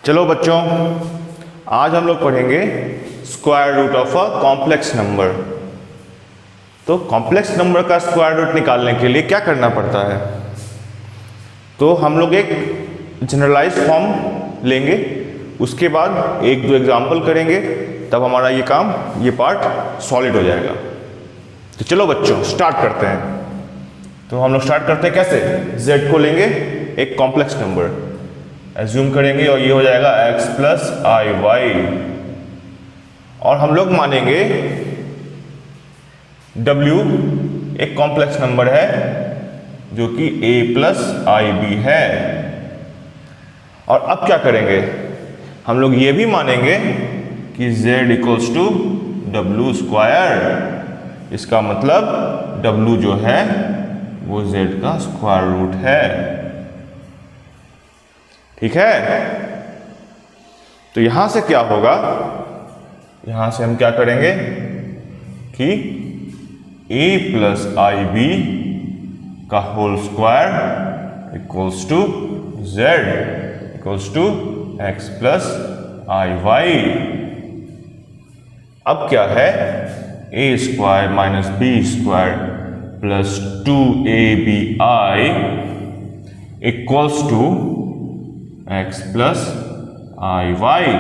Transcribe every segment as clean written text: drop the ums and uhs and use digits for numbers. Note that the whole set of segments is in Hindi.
चलो बच्चों, आज हम लोग पढ़ेंगे square root of a complex number. तो कॉम्प्लेक्स नंबर का स्क्वायर रूट निकालने के लिए क्या करना पड़ता है? तो हम लोग एक जनरलाइज फॉर्म लेंगे, उसके बाद एक दो एग्जाम्पल करेंगे, तब हमारा ये पार्ट सॉलिड हो जाएगा। तो चलो बच्चों स्टार्ट करते हैं। तो हम लोग स्टार्ट करते हैं कैसे? z को लेंगे एक कॉम्प्लेक्स नंबर, एज्यूम करेंगे और ये हो जाएगा x प्लस आई वाई, और हम लोग मानेंगे w एक कॉम्प्लेक्स नंबर है जो कि a प्लस आई बी है। और अब क्या करेंगे? हम लोग ये भी मानेंगे कि z equals to W square. इसका मतलब w जो है वो z का स्क्वायर रूट है। ठीक है? तो यहां से क्या होगा? यहां से हम क्या करेंगे कि a प्लस आई बी का whole square equals to z equals to x plus I Y. अब क्या है? a square minus B square plus 2abi equals to x plus I Y.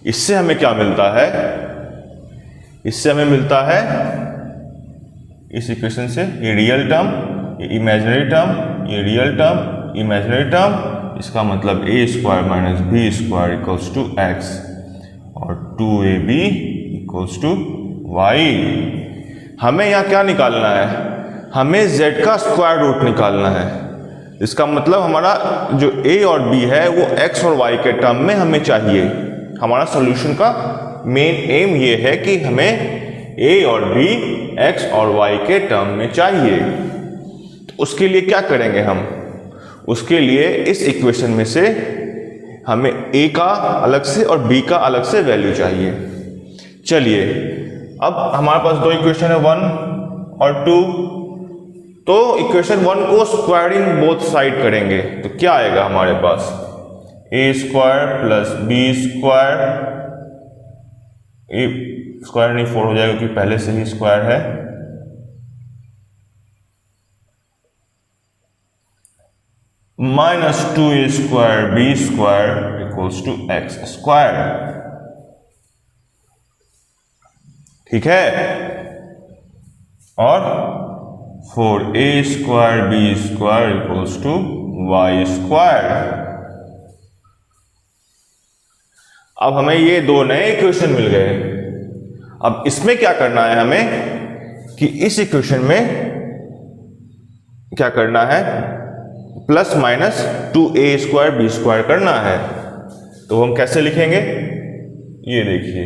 इससे हमें क्या मिलता है? इससे हमें मिलता है इस इक्वेशन से ये रियल टर्म, ये इमेजिनरी टर्म, ये रियल टर्म, इमेजिनरी टर्म। इसका मतलब a square minus B square equals to x और 2ab इक्वल्स टू y। हमें यहाँ क्या निकालना है? हमें z का स्क्वायर रूट निकालना है। इसका मतलब हमारा जो a और b है वो x और y के टर्म में हमें चाहिए। हमारा सॉल्यूशन का मेन एम ये है कि हमें a और b x और y के टर्म में चाहिए। तो उसके लिए क्या करेंगे हम? उसके लिए इस इक्वेशन में से हमें a का अलग से और b का अलग से वैल्यू चाहिए। चलिए, अब हमारे पास दो इक्वेशन है 1 और 2। तो इक्वेशन 1 को स्क्वायरिंग बोथ साइड करेंगे तो क्या आएगा हमारे पास? a square plus B square, A square नहीं 4 हो जाएगा क्योंकि पहले से ही स्क्वायर है, minus 2a square B square equals to X square. ठीक है? और 4a square B square equals to Y square. अब हमें ये दो नए इक्वेशन मिल गए। अब इसमें क्या करना है हमें कि इस इक्वेशन में क्या करना है? Plus minus 2a square B square करना है। तो हम कैसे लिखेंगे? ये देखिए,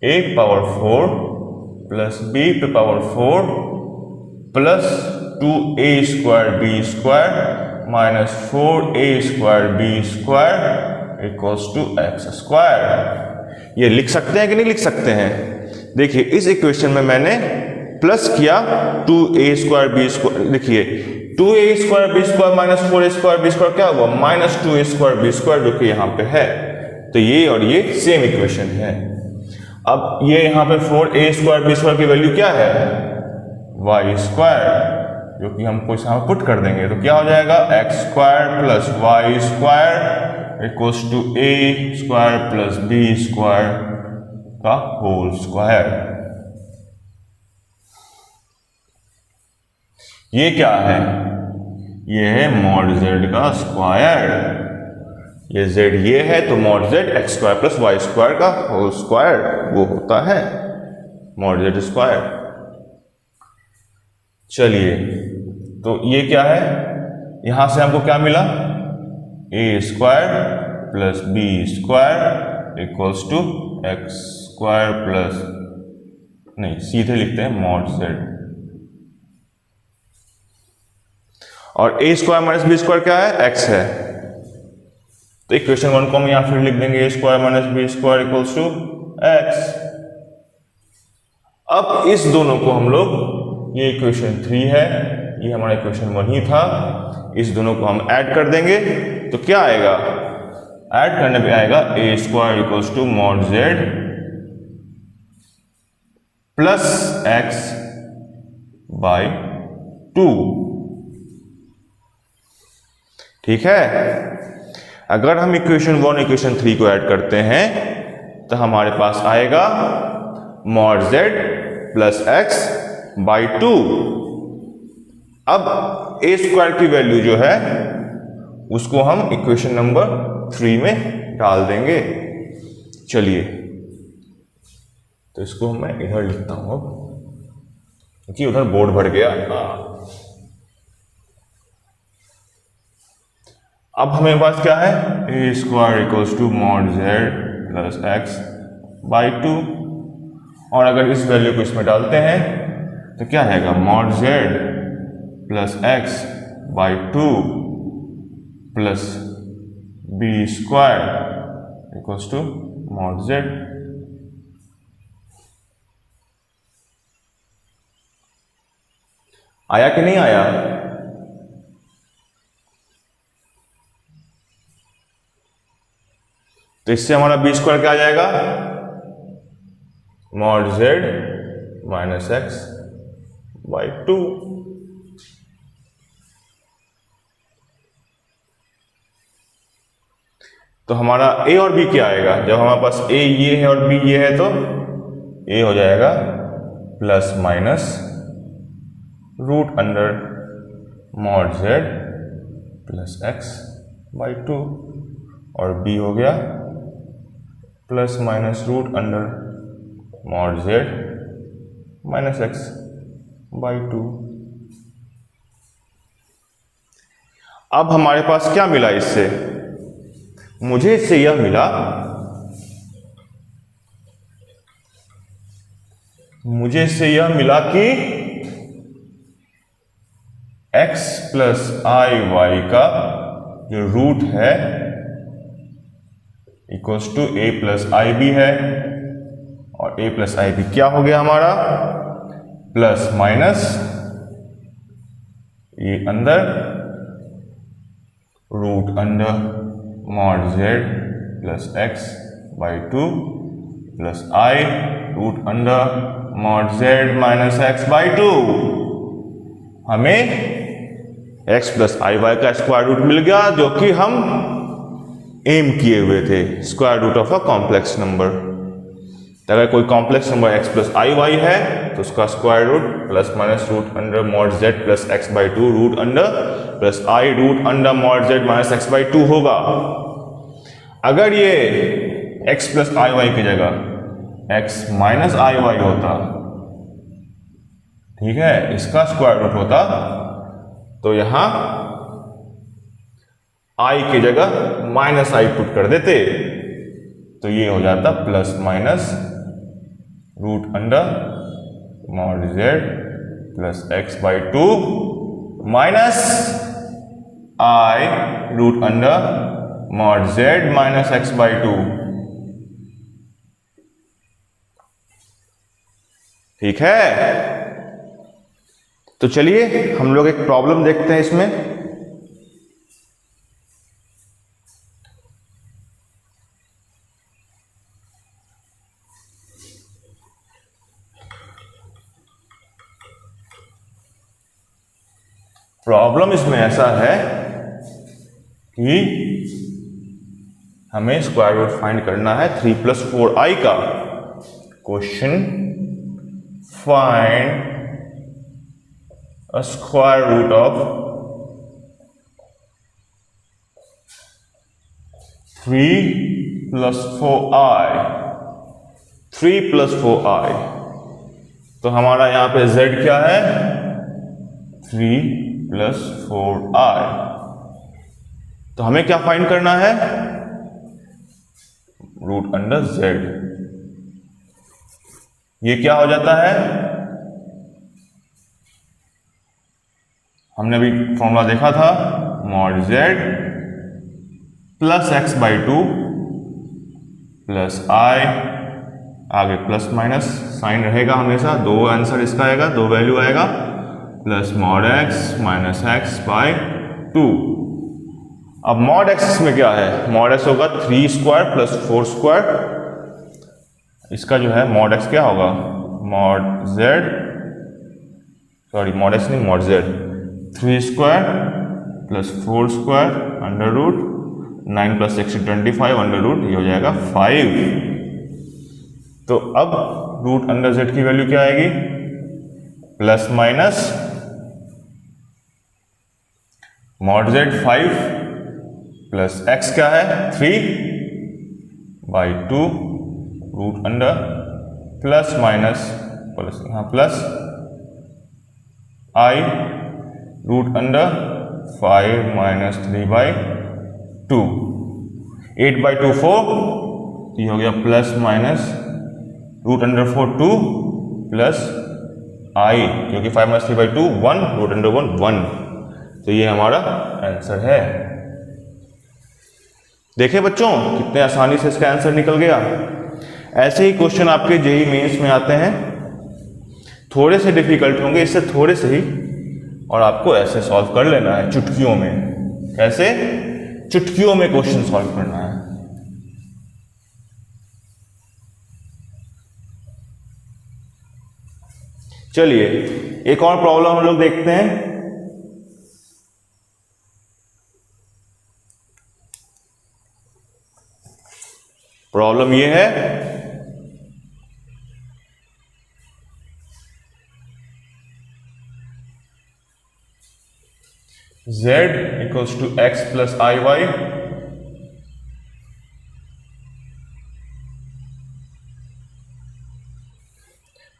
a पावर 4 प्लस b पे power 4 plus 2a square B square minus 4a square B square equals to X square. ये लिख सकते हैं कि नहीं लिख सकते हैं? देखिए, इस इक्वेशन में मैंने प्लस किया 2a स्क्वायर बी स्क्वायर। देखिए 2a square B square minus 4a square B square क्या हुआ? Minus 2a square B square, जो कि यहाँ पे है। तो ये और ये सेम इक्वेशन है। अब ये यहाँ पे 4a स्क्वायर बी स्क्वायर की वैल्यू क्या है? वाई स्क्वायर, जो कि हमको यहाँ पुट कर देंगे तो क्या हो जाएगा? X square plus Y square equals to a square plus B square का होल स्क्वायर। ये क्या है? ये है मॉड z का स्क्वायर। ये z ये है तो mod z x square plus Y square का होल स्क्वायर वो होता है मॉड z स्क्वायर। चलिए, तो ये क्या है? यहां से हमको क्या मिला? a square plus B square equals to X square plus, नहीं सीधे लिखते हैं मॉड z, और a square minus B square क्या है? x है। तो इक्वेशन 1 को हम यहां फिर लिख देंगे a square minus B square equals to x। अब इस दोनों को हम लोग, ये इक्वेशन 3 है, ये हमारा इक्वेशन 1 ही था। इस दोनों को हम ऐड कर देंगे तो क्या आएगा, ऐड करने पे आएगा A square equals to mod Z plus x by 2। ठीक है, अगर हम इक्वेशन 1 इक्वेशन 3 को ऐड करते हैं तो हमारे पास आएगा mod Z plus x by 2। अब ए स्क्वायर की वैल्यू जो है उसको हम इक्वेशन नंबर 3 में डाल देंगे। चलिए, तो इसको मैं इधर लिखता हूं अब, क्योंकि उधर बोर्ड भर गया। अब हमें पास क्या है, A square equals to mod Z plus x by 2, और अगर इस वैल्यू को इसमें डालते हैं तो क्या आएगा, mod Z plus x by 2 plus B square equals to mod Z. आया कि नहीं आया? तो इससे हमारा बी स्क्वायर क्या आ जाएगा, mod Z minus x by 2। तो हमारा ए और बी क्या आएगा, जब हमारे पास ए ये है और बी ये है तो ए हो जाएगा plus minus root under mod Z plus x by 2, और बी हो गया plus minus root under mod Z minus x by 2। अब हमारे पास क्या मिला इससे, मुझे इससे यह मिला, मुझे इससे यह मिला कि x प्लस आई वाई का जो रूट है equals to A plus I B है, और ए प्लस आई बी क्या हो गया हमारा, प्लस माइनस ये अंदर root under mod Z plus x by 2 plus I root under mod Z minus x by 2। हमें x प्लस आई वाई का स्क्वायर रूट मिल गया, जो कि हम एम किए हुए थे, square root of a complex number. तो अगर कोई कॉम्प्लेक्स नंबर x प्लस आई वाई है तो उसका square root plus minus root under mod Z plus x by 2 root under plus I root under mod Z minus x by 2 होगा। अगर ये x प्लस आई वाई की जगह x माइनस आई वाई होता, ठीक है, इसका स्क्वायर रूट होता, तो यहां i की जगह माइनस आई पुट कर देते, तो ये हो जाता plus minus root under mod Z plus x by 2 minus i root under mod Z minus x by 2। ठीक है, तो चलिए हम लोग एक प्रॉब्लम देखते हैं इसमें। प्रॉब्लम इसमें ऐसा है कि हमें स्क्वायर रूट फाइंड करना है 3 प्लस 4i का। Question, find a square root of 3 plus 4i। 3 plus 4i, तो हमारा यहां पे z क्या है, 3 plus 4i। तो हमें क्या फाइंड करना है, रूट अंडर z। ये क्या हो जाता है, हमने अभी फॉर्मूला देखा था, mod Z plus x by 2 plus I, आगे प्लस माइनस साइन रहेगा हमेशा, दो आंसर इसका आएगा, दो वैल्यू आएगा, plus mod x minus x by 2। अब मॉड एक्स में क्या है, मॉड एक्स होगा 3 स्क्वायर प्लस 4 स्क्वायर। इसका जो है मॉड एक्स क्या होगा, mod Z, sorry mod X नहीं, mod Z 3 square plus 4 square under root 9 plus 6 25 under root, ये हो जाएगा 5। तो अब रूट अंडर जेड की वैल्यू क्या आएगी, plus minus mod Z 5 plus X क्या है 3 by 2 root under plus minus plus यहाँ plus I root under 5 minus 3 by 2। 8 by 2 4, ये हो गया plus minus root under 4 2 plus I, क्योंकि 5 माइनस 3 बाई 2 1 रूट अंडर 1 1। तो ये हमारा आंसर है। देखे बच्चों कितने आसानी से इसका आंसर निकल गया। ऐसे ही क्वेश्चन आपके जेईई मेंस में आते हैं, थोड़े से डिफिकल्ट होंगे, इससे थोड़े से ही, और आपको ऐसे सॉल्व कर लेना है चुटकियों में। कैसे, चुटकियों में क्वेश्चन सॉल्व करना है। चलिए एक और प्रॉब्लम हम लोग देखते हैं। प्रॉब्लम ये है, z equals to x plus I y,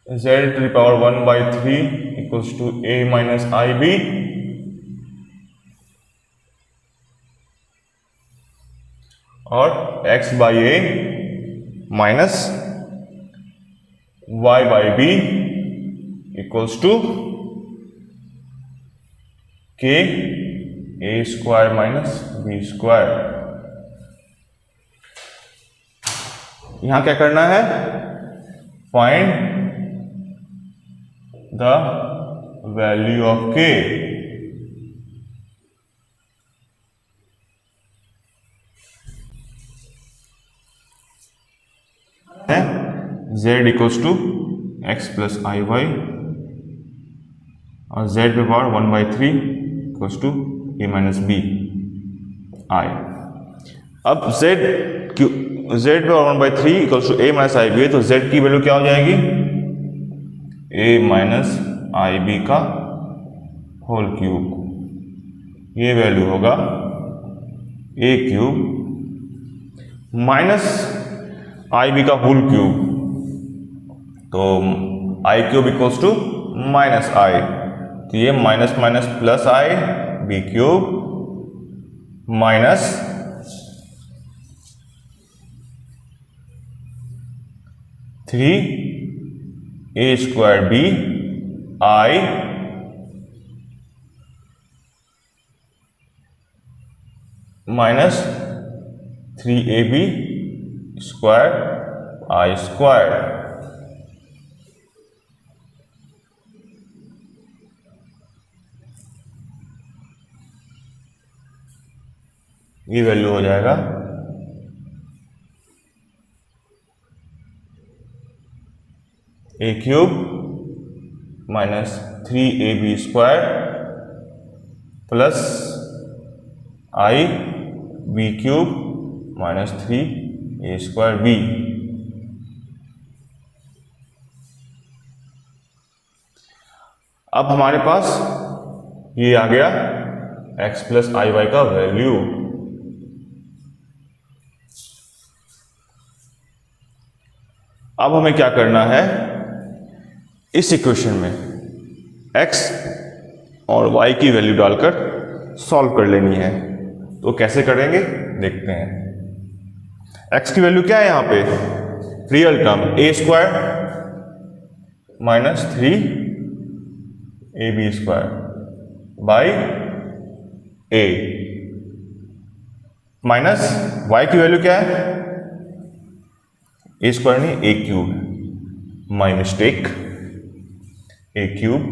z to the power 1 by 3 equals to a minus i b, और x by a minus y by B equals to k a square minus B square. यहां क्या करना है, find the value of k। z equals to x plus I y और z पे power 1 by 3 equals to a minus b i. अब z पे power 1 by 3 equals to a minus i B है, तो z की वैल्यू क्या हो जाएगी, a माइनस आई बी का होल क्यूब। ये वैल्यू होगा a cube minus i B का होल क्यूब, तो i cube equals to minus i, तो ये minus minus plus I B cube minus three a square b i minus 3ab square i square. ये वैल्यू हो जाएगा a cube minus 3ab square plus I B cube minus 3a square B. अब हमारे पास ये आ गया x प्लस आई वाई का वैल्यू। अब हमें क्या करना है, इस इक्वेशन में x और y की वैल्यू डालकर सॉल्व कर लेनी है। तो कैसे करेंगे देखते हैं। x की वैल्यू क्या है यहाँ पे, real term a square minus 3ab square by a minus y की वैल्यू क्या है, a स्क्वायर नहीं a cube, my mistake, a cube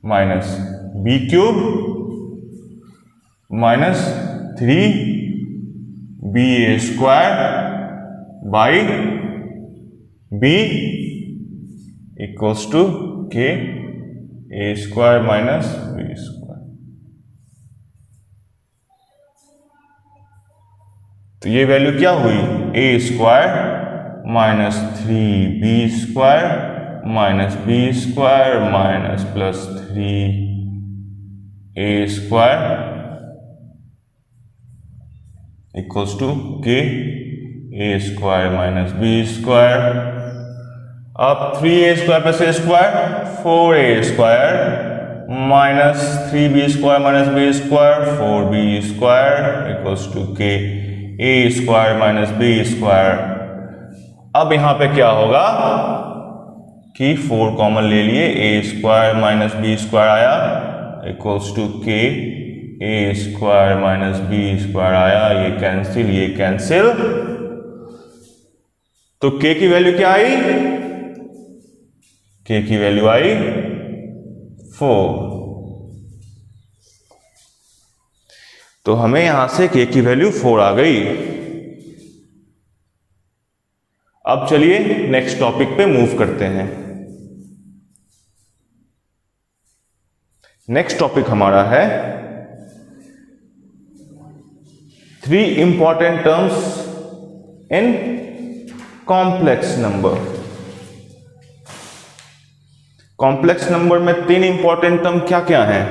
minus B cube minus 3 B A square by B equals to के ए स्क्वायर माइनस बी स्क्वायर। तो ये वैल्यू क्या हुई, A square minus 3 B square minus B square minus plus 3 A square equals to के ए स्क्वायर माइनस बी स्क्वायर। अब 3a square plus a square 4a square minus 3b square minus B square 4b square equals to के ए स्क्वायर माइनस बी स्क्वायर। अब यहां पे क्या होगा कि 4 कॉमन ले लिए, ए स्क्वायर माइनस बी स्क्वायर आया इक्वल्स टू के ए स्क्वायर माइनस बी स्क्वायर आया, ये कैंसिल। तो के की वैल्यू क्या आई, के की वैल्यू आई 4। तो हमें यहां से के की वैल्यू 4 आ गई। अब चलिए नेक्स्ट टॉपिक पे मूव करते हैं। नेक्स्ट टॉपिक हमारा है 3 important terms in complex number. Complex number में 3 इंपॉर्टेंट टर्म क्या क्या हैं,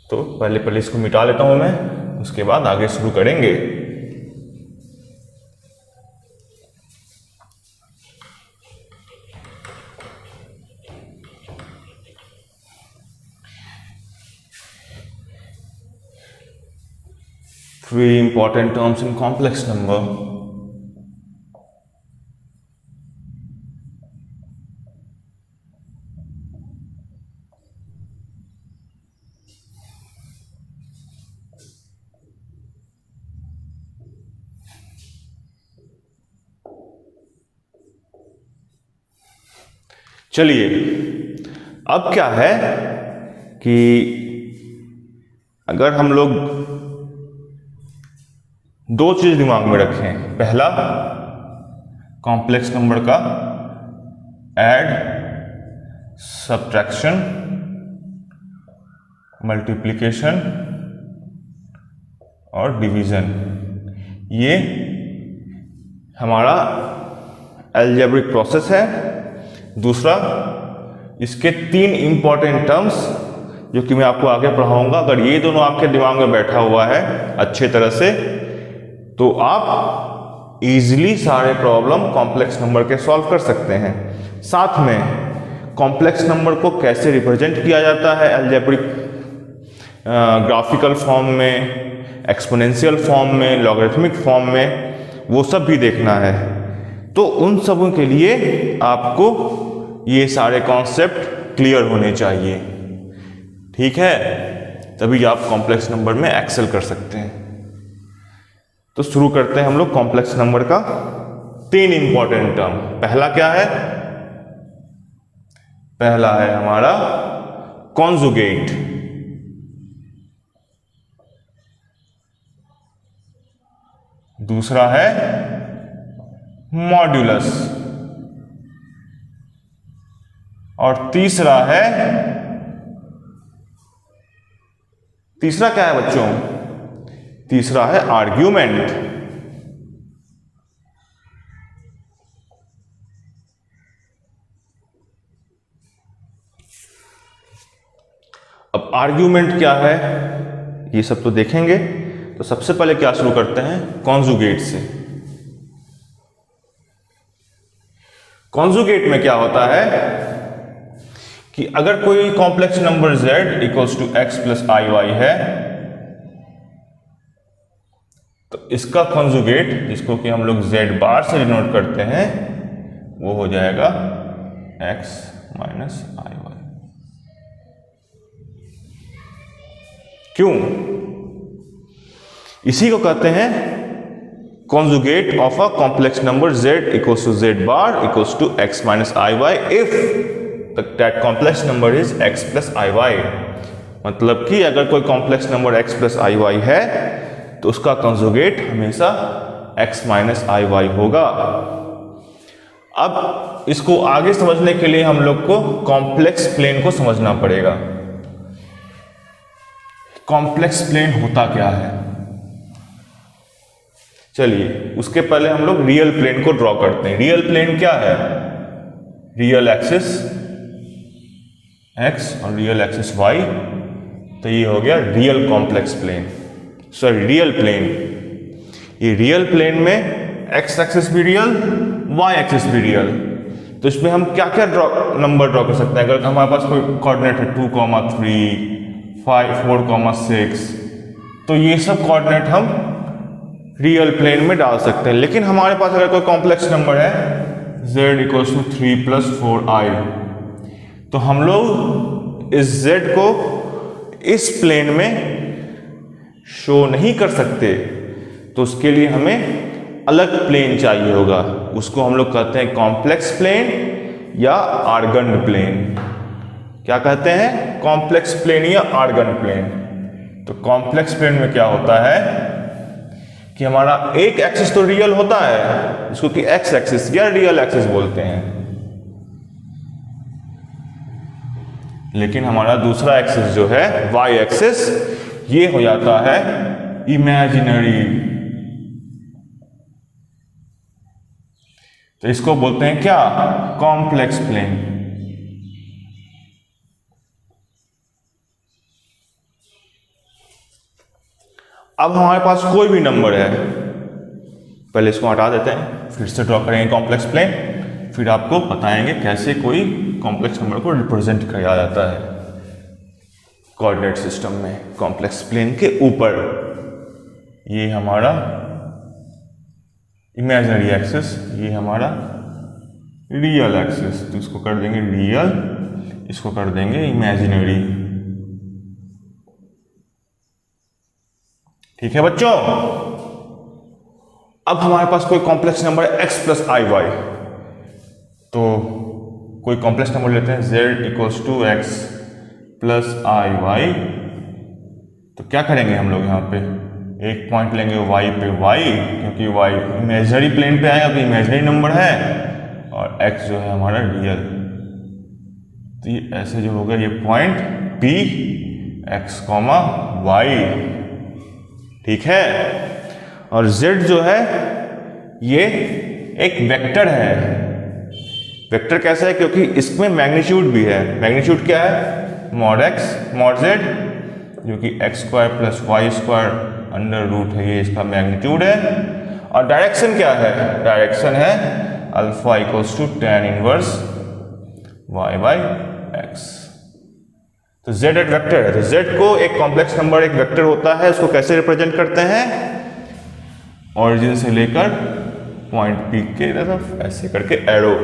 तो पहले इसको मिटा लेता हूं मैं, उसके बाद आगे शुरू करेंगे। Three important terms in complex number. चलिए अब क्या है कि अगर हम लोग 2 चीज दिमाग में रखें। पहला, कॉम्प्लेक्स नंबर का ऐड, सब्ट्रैक्शन, मल्टीप्लिकेशन और डिवीजन, ये हमारा अलजेब्रिक प्रोसेस है। दूसरा, इसके 3 इंपॉर्टेंट टर्म्स जो कि मैं आपको आगे पढ़ाऊंगा। अगर ये दोनों आपके दिमाग में बैठा हुआ है अच्छे तरह से, तो आप इजीली सारे प्रॉब्लम कॉम्प्लेक्स नंबर के सॉल्व कर सकते हैं। साथ में कॉम्प्लेक्स नंबर को कैसे रिप्रेजेंट किया जाता है अलजेब्रिक, ग्राफिकल फॉर्म में, एक्सपोनेंशियल फॉर्म में, लॉगरिथमिक फॉर्म में, वो सब भी देखना है। तो उन सबों के लिए आपको ये सारे कॉन्सेप्ट क्लियर होने चाहिए, ठीक है? तभी आप कॉम्प्लेक्स नंबर में एक्सेल कर सकते हैं। तो शुरू करते हैं हम लोग कॉम्प्लेक्स नंबर का 3 इंपॉर्टेंट टर्म। पहला क्या है? पहला है हमारा कॉन्जुगेट। दूसरा है मॉड्यूलस और तीसरा क्या है बच्चों? तीसरा है आर्ग्यूमेंट। अब आर्ग्यूमेंट क्या है ये सब तो देखेंगे। तो सबसे पहले क्या शुरू करते हैं? कॉन्जुगेट से। कॉन्जुगेट में क्या होता है कि अगर कोई complex number z equals to x plus I Y है, तो इसका कॉन्जुगेट, जिसको कि हम लोग z बार से डिनोट करते हैं, वो हो जाएगा x माइनस आई वाई। क्यों? इसी को कहते हैं conjugate of a complex number z equals to z bar equals to x minus iy if that complex number is x plus I y. मतलब कि अगर कोई कॉम्प्लेक्स नंबर x प्लस आई वाई है तो उसका कंजुगेट हमेशा x माइनस आई वाई होगा। अब इसको आगे समझने के लिए हम लोग को कॉम्प्लेक्स प्लेन को समझना पड़ेगा। कॉम्प्लेक्स प्लेन होता क्या है, चलिए उसके पहले हम लोग रियल प्लेन को ड्रॉ करते हैं। रियल प्लेन क्या है, रियल एक्सिस x और रियल एक्सिस y, तो ये हो गया real complex plane, sorry real plane. ये रियल प्लेन में x एक्सिस भी रियल, y एक्सिस भी रियल। तो इसमें हम क्या क्या नंबर ड्रॉ कर सकते हैं। अगर हमारे पास कोई कोऑर्डिनेट है 2,3, 5, 4,6, तो ये सब कोऑर्डिनेट हम रियल प्लेन में डाल सकते हैं। लेकिन हमारे पास अगर कोई कॉम्प्लेक्स नंबर है z equals to 3 plus 4i, तो हम लोग इस z को इस प्लेन में शो नहीं कर सकते, तो उसके लिए हमें अलग प्लेन चाहिए होगा। उसको हम लोग कहते हैं कॉम्प्लेक्स प्लेन या आर्गन प्लेन। क्या कहते हैं, कॉम्प्लेक्स प्लेन या आर्गन प्लेन। तो कॉम्प्लेक्स प्लेन में क्या होता है कि हमारा एक एक्सिस तो रियल होता है, इसको कि एक्स एक्सिस या रियल एक्सिस बोलते हैं, लेकिन हमारा दूसरा एक्सिस जो है वाई एक्सिस, ये हो जाता है इमेजिनरी। तो इसको बोलते हैं क्या, कॉम्प्लेक्स प्लेन। अब हमारे पास कोई भी नंबर है, पहले इसको हटा देते हैं, फिर से ड्रॉ करेंगे कॉम्प्लेक्स प्लेन, फिर आपको बताएंगे कैसे कोई कॉम्प्लेक्स नंबर को रिप्रेजेंट किया जाता है कोऑर्डिनेट सिस्टम में कॉम्प्लेक्स प्लेन के ऊपर। ये हमारा इमेजिनरी एक्सिस, ये हमारा रियल एक्सिस, तो इसको कर देंगे रियल, इसको कर देंगे इमेजिनरी। ठीक है बच्चों। अब हमारे पास कोई कॉम्प्लेक्स नंबर है x प्लस आई वाई, तो कोई कॉम्प्लेक्स नंबर लेते हैं z equals to x plus I y. तो क्या करेंगे हम लोग, यहाँ पे एक पॉइंट लेंगे y पे y, क्योंकि y इमेजिनरी प्लेन पे आएगा तो इमेजिनरी नंबर है, और x जो है हमारा रियल। तो ये ऐसे जो होगा ये पॉइंट p x, y, ठीक है। और z जो है ये एक वेक्टर है। वेक्टर कैसा है, क्योंकि इसमें मैग्नीट्यूड भी है। मैग्नीट्यूड क्या है, मॉड x मॉड z, जो कि x square plus Y square under root है, ये इसका मैग्नीट्यूड है। और डायरेक्शन क्या है, डायरेक्शन है alpha equals to tan inverse y by x। तो z एक वेक्टर है, तो z को एक कॉम्प्लेक्स नंबर एक वेक्टर होता है, उसको कैसे रिप्रेजेंट करते हैं, ऑरिजिन से लेकर पॉइंट P के तरफ ऐसे करके एरो।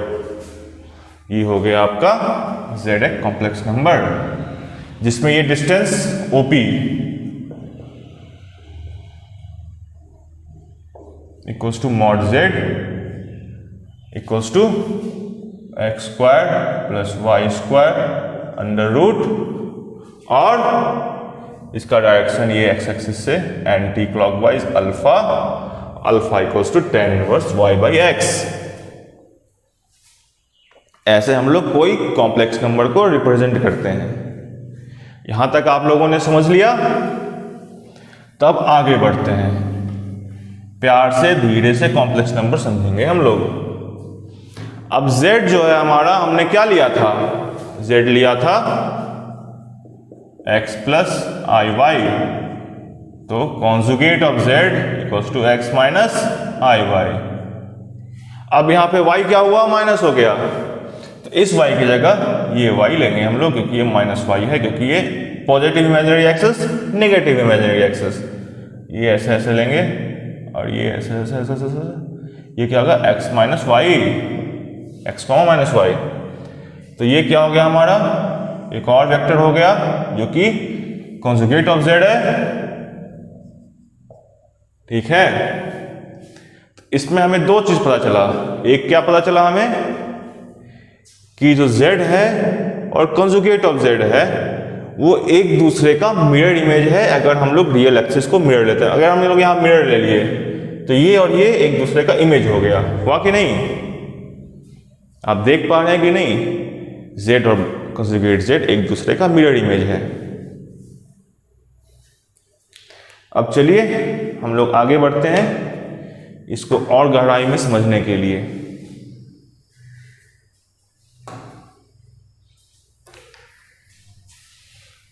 ये हो गया आपका z एक कॉम्प्लेक्स नंबर, जिसमें ये distance OP equals to mod z equals to x square plus Y square under root, और इसका डायरेक्शन ये x एक्सिस से anti clockwise alpha, alpha equals to tan inverse y by x। ऐसे हम लोग कोई कॉम्प्लेक्स नंबर को रिप्रेजेंट करते हैं। यहां तक आप लोगों ने समझ लिया, तब आगे बढ़ते हैं। प्यार से धीरे से कॉम्प्लेक्स नंबर समझेंगे हम लोग। अब z जो है हमारा, हमने क्या लिया था, z लिया था x प्लस आई वाई, तो conjugate of z equals to x minus i Y. अब यहां पे y क्या हुआ, माइनस हो गया, तो इस y की जगह ये y लेंगे हम लोग, क्योंकि ये माइनस y है, क्योंकि ये positive imaginary axis, negative imaginary axis. ये ऐसे ऐसे लेंगे और ये ऐसे ऐसे ऐसे ऐसे, ये क्या होगा x minus y, x minus y. तो ये क्या हो गया हमारा, एक और वेक्टर हो गया जो कि कॉन्जुगेट ऑफ z है, ठीक है। तो इसमें हमें दो चीज पता चला। एक क्या पता चला हमें कि जो z है और कंजुगेट ऑफ z है वो एक दूसरे का मिरर इमेज है। अगर हम लोग रियल एक्सिस को मिरर लेते हैं, अगर हम लोग यहाँ मिरर ले लिए तो ये और ये एक दूसरे का इमेज हो गया, हुआ कि नहीं? आप देख पा रहे हैं कि नहीं? z और कंजुगेट z एक दूसरे का मिरर इमेज है। अब चलिए हम लोग आगे बढ़ते हैं इसको और गहराई में समझने के लिए।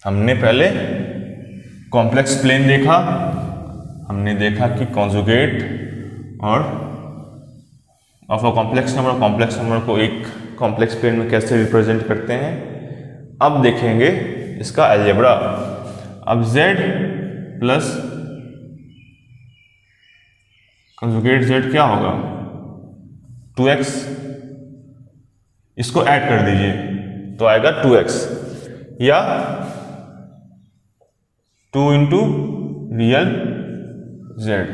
हमने पहले कॉम्प्लेक्स प्लेन देखा, हमने देखा कि कॉन्जुगेट और ऑफ अ कॉम्प्लेक्स नंबर को एक कॉम्प्लेक्स प्लेन में कैसे रिप्रेजेंट करते हैं। अब देखेंगे इसका अलजेब्रा। अब z प्लस कंजुगेट z क्या होगा? 2x, इसको ऐड कर दीजिए तो आएगा 2x, या 2 इंटू रियल z।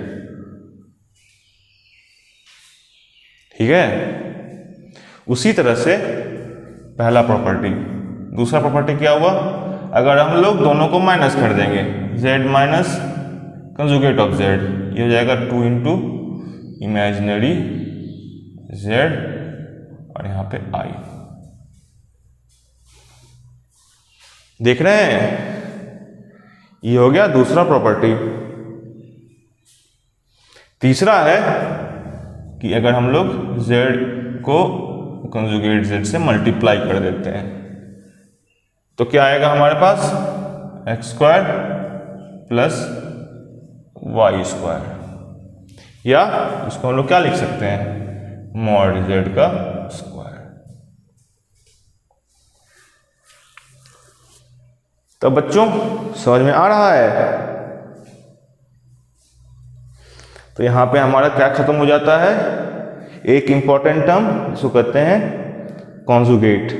ठीक है। उसी तरह से पहला प्रॉपर्टी। दूसरा प्रॉपर्टी क्या हुआ? अगर हम लोग दोनों को माइनस कर देंगे, z minus conjugate of z, ये हो जाएगा 2 इंटू इमेजिनरी z और यहाँ पे i। देख रहे हैं? ये हो गया दूसरा प्रॉपर्टी। तीसरा है कि अगर हम लोग z को कंजुगेट z से मल्टीप्लाई कर देते हैं तो क्या आएगा हमारे पास? x square plus Y square, या इसको हम लोग क्या लिख सकते हैं? मॉड z का स्क्वायर। तो बच्चों समझ में आ रहा है? तो यहां पे हमारा क्या खत्म हो जाता है? एक इंपॉर्टेंट टर्म, इसको कहते हैं कॉन्जुगेट।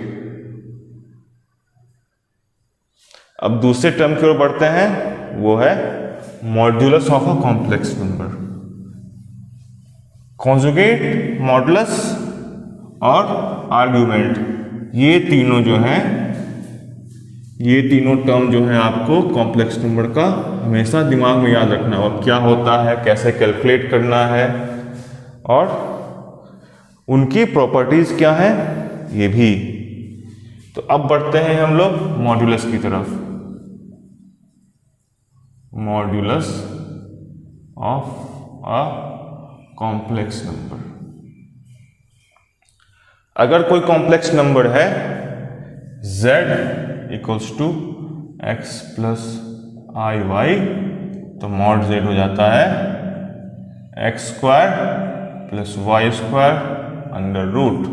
अब दूसरे टर्म की ओर बढ़ते हैं, वो है modulus of a complex number. Conjugate, modulus और आर्ग्यूमेंट, ये तीनों जो हैं, ये तीनों टर्म जो है आपको कॉम्प्लेक्स नंबर का हमेशा दिमाग में याद रखना होगा। क्या होता है, कैसे कैलकुलेट करना है और उनकी प्रॉपर्टीज क्या है, ये भी। तो अब बढ़ते हैं हम लोग मॉड्यूलस की तरफ। Modulus of a complex number. अगर कोई कॉम्प्लेक्स नंबर है z equals to x plus I y, तो मॉड z हो जाता है x square plus Y square under root.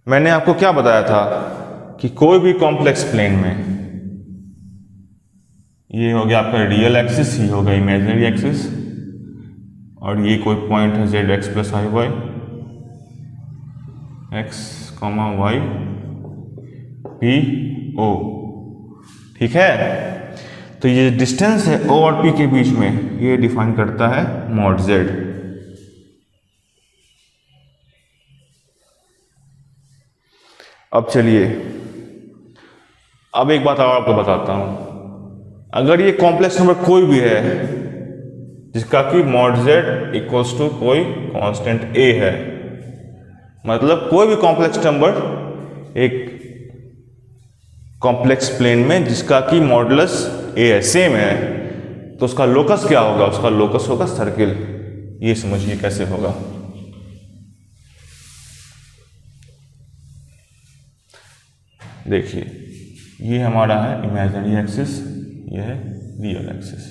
मैंने आपको क्या बताया था कि कोई भी कॉम्प्लेक्स प्लेन में, ये हो गया आपका रियल एक्सिस, ये होगा इमेजिनरी एक्सिस, और ये कोई पॉइंट है जेड एक्स प्लस आई Y, X comma Y P O. ठीक है। तो ये डिस्टेंस है ओ और पी के बीच में, ये डिफाइन करता है मॉड जेड। अब चलिए, अब एक बात और आपको बताता हूं। अगर ये कॉम्प्लेक्स नंबर कोई भी है जिसका कि मॉड जेड इक्वल्स टू कोई कांस्टेंट ए है, मतलब कोई भी कॉम्प्लेक्स नंबर एक कॉम्प्लेक्स प्लेन में जिसका कि मॉडुलस ए है, सेम है, तो उसका लोकस क्या होगा? उसका लोकस होगा सर्किल। ये समझिए कैसे होगा। देखिए, ये हमारा है इमेजिनरी एक्सिस, ये है रियल एक्सिस।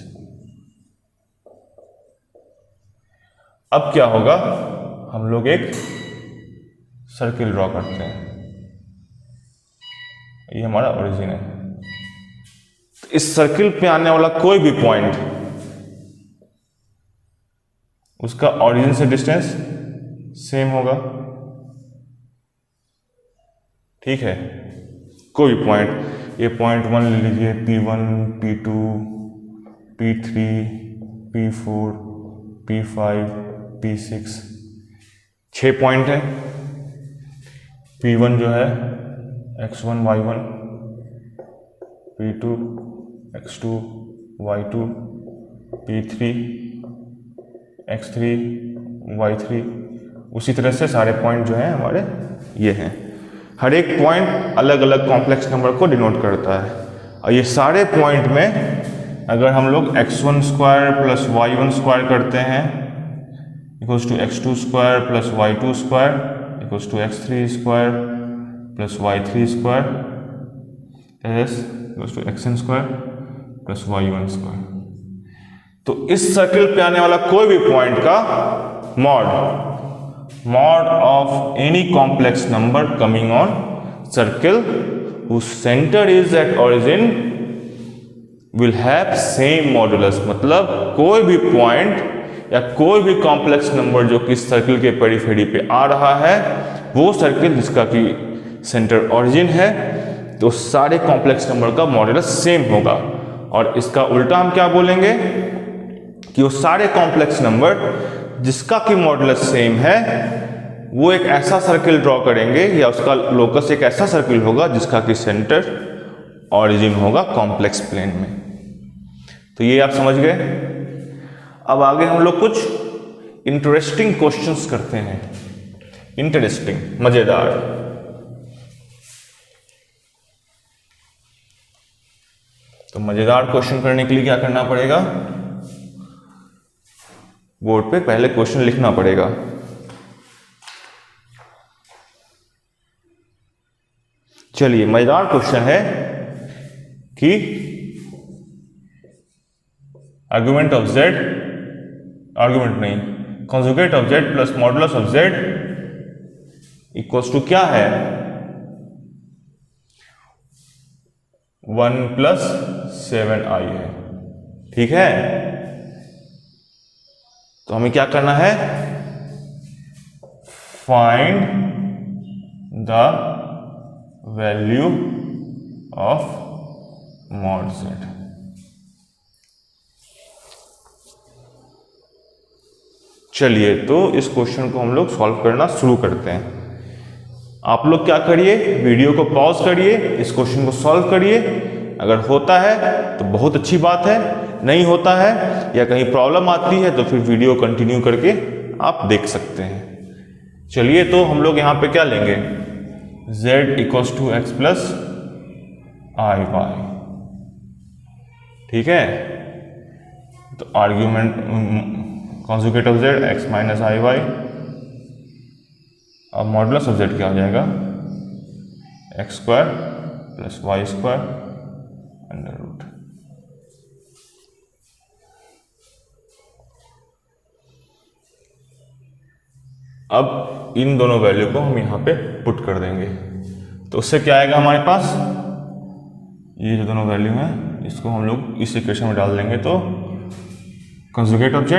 अब क्या होगा, हम लोग एक सर्किल ड्रॉ करते हैं। ये हमारा ओरिजिन है। तो इस सर्किल पे आने वाला कोई भी पॉइंट, उसका ओरिजिन से डिस्टेंस सेम होगा। ठीक है। कोई भी पॉइंट, ये पॉइंट 1 ले लीजिए, P1, P2, P3, P4, P5, P6, 6 point है। P1 जो है x1 y1, P2 x2 y2, P3 x3 y3। उसी तरह से सारे पॉइंट जो हैं हमारे ये हैं। हर एक पॉइंट अलग अलग कॉम्प्लेक्स नंबर को डिनोट करता है। और ये सारे पॉइंट में अगर हम लोग x1 square plus y1 square करते हैं equals to x2 square plus y2 square equals to x3 square plus y3 square equals to xn square plus y1 square. तो इस सर्किल पे आने वाला कोई भी पॉइंट का mod of any complex number coming on circle whose center is at origin will have same modulus। मतलब कोई भी पॉइंट या कोई भी कॉम्प्लेक्स नंबर जो कि सर्किल के पेरिफेरी पे आ रहा है, वो सर्किल जिसका कि सेंटर ओरिजिन है, तो सारे कॉम्प्लेक्स नंबर का मॉडुलस सेम होगा। और इसका उल्टा हम क्या बोलेंगे कि वो सारे कॉम्प्लेक्स नंबर जिसका कि मॉडुलस सेम है वो एक ऐसा सर्किल ड्रॉ करेंगे या उसका लोकस एक ऐसा सर्किल होगा जिसका कि सेंटर ओरिजिन होगा कॉम्प्लेक्स प्लेन में। तो ये आप समझ गए। अब आगे हम लोग कुछ इंटरेस्टिंग क्वेश्चंस करते हैं। इंटरेस्टिंग, मजेदार। तो मजेदार क्वेश्चन करने के लिए क्या करना पड़ेगा, बोर्ड पे पहले क्वेश्चन लिखना पड़ेगा। चलिए, मजेदार क्वेश्चन है कि आर्गुमेंट ऑफ z, आर्गुमेंट नहीं, conjugate of z plus modulus of z equals to क्या है, 1 प्लस 7i है। ठीक है, तो हमें क्या करना है, find the value of mod z। चलिए, तो इस क्वेश्चन को हम लोग सॉल्व करना शुरू करते हैं। आप लोग क्या करिए, वीडियो को पॉज करिए, इस क्वेश्चन को सॉल्व करिए। अगर होता है तो बहुत अच्छी बात है, नहीं होता है या कहीं प्रॉब्लम आती है तो फिर वीडियो कंटिन्यू करके आप देख सकते हैं। चलिए, तो हम लोग यहाँ पे क्या लेंगे, z equals to x plus I y. ठीक है, तो argument conjugate of z x minus i Y. अब मॉडुलस ऑफ z क्या हो जाएगा, x square plus Y square under root. अब इन दोनों वैल्यू को हम यहां पे पुट कर देंगे, तो उससे क्या आएगा हमारे पास, ये जो दोनों वैल्यू हैं इसको हम लोग इस इक्वेशन में डाल देंगे। तो conjugate of z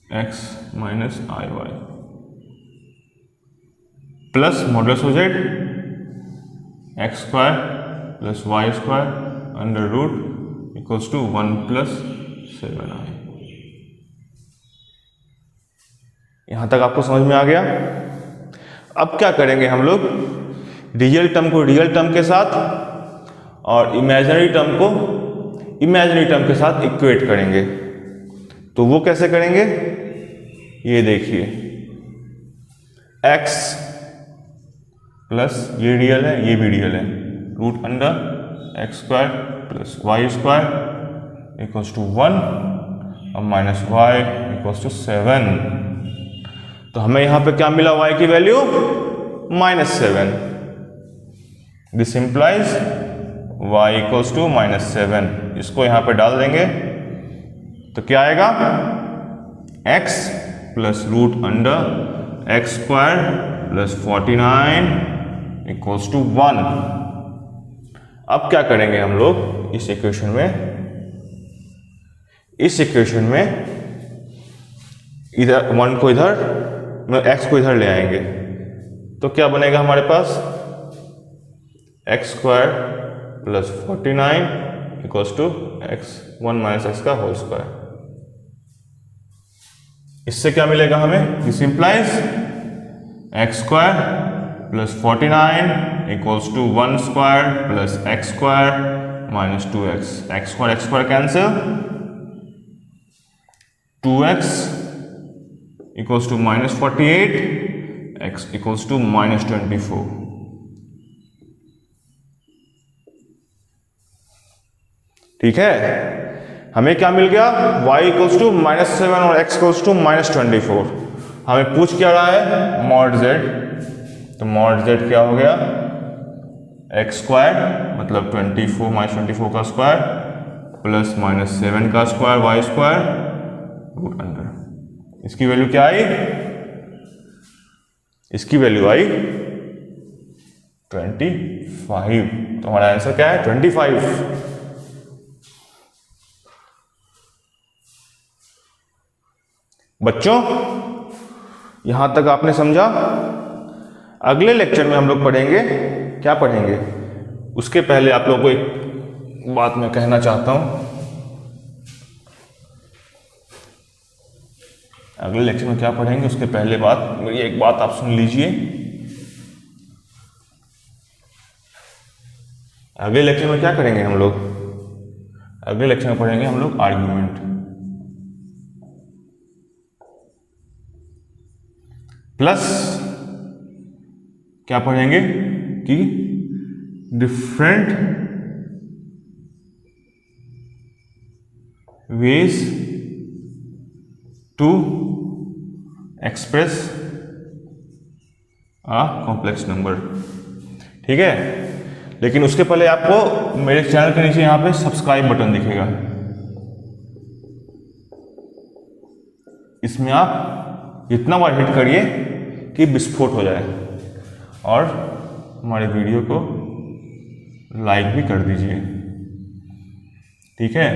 x minus i y plus modulus of z x square plus Y square under root equals to 1 plus 7i। यहां तक आपको समझ में आ गया। अब क्या करेंगे हम लोग, रियल टर्म को रियल टर्म के साथ और इमेजिनरी टर्म को इमेजिनरी टर्म के साथ इक्वेट करेंगे। तो वो कैसे करेंगे, ये देखिए, x प्लस ये रियल है, ये भी रियल है, root under x square plus Y square equals to 1 और माइनस वाई इक्वल्स टू 7। तो हमें यहां पे क्या मिला, y की value -7। This implies y equals to -7। इसको यहां पे डाल देंगे तो क्या आएगा, x plus root under x square plus 49 equals to 1। अब क्या करेंगे हम लोग, इस इक्वेशन में इधर 1 को इधर, x को इधर ले आएंगे। तो क्या बनेगा हमारे पास, X square plus 49 equals to x 1 minus X का होल स्क्वायर। इससे क्या मिलेगा हमें? This implies X square plus 49 equals to 1 square plus X square minus 2x। X square cancel, 2x equals to minus 48, x equals to minus 24। ठीक है, हमें क्या मिल गया? y इक्वल्स टू -7 और x इक्वल्स टू -24। हमें पूछ क्या रहा है? Mod z। तो मॉड z क्या हो गया? एक्स स्क्वायर मतलब 24 -24 का स्क्वायर प्लस -7 का square y square root under. इसकी वैल्यू क्या आई? इसकी वैल्यू आई 25। तो हमारा आंसर क्या है? 25। बच्चों यहां तक आपने समझा? अगले लेक्चर में हम लोग पढ़ेंगे, क्या पढ़ेंगे उसके पहले आप लोगों को एक बात मैं कहना चाहता हूं। अगले लेक्चर में क्या पढ़ेंगे उसके पहले मेरी एक बात आप सुन लीजिए। अगले लेक्चर में क्या करेंगे हम लोग? अगले लेक्चर में पढ़ेंगे हम लोग आर्ग्यूमेंट। प्लस क्या पढ़ेंगे कि different ways to express a complex number. ठीक है, लेकिन उसके पहले आपको मेरे चैनल के नीचे यहां पे सब्सक्राइब बटन दिखेगा, इसमें आप इतना बार हिट करिए कि विस्फोट हो जाए और हमारे वीडियो को लाइक भी कर दीजिए। ठीक है।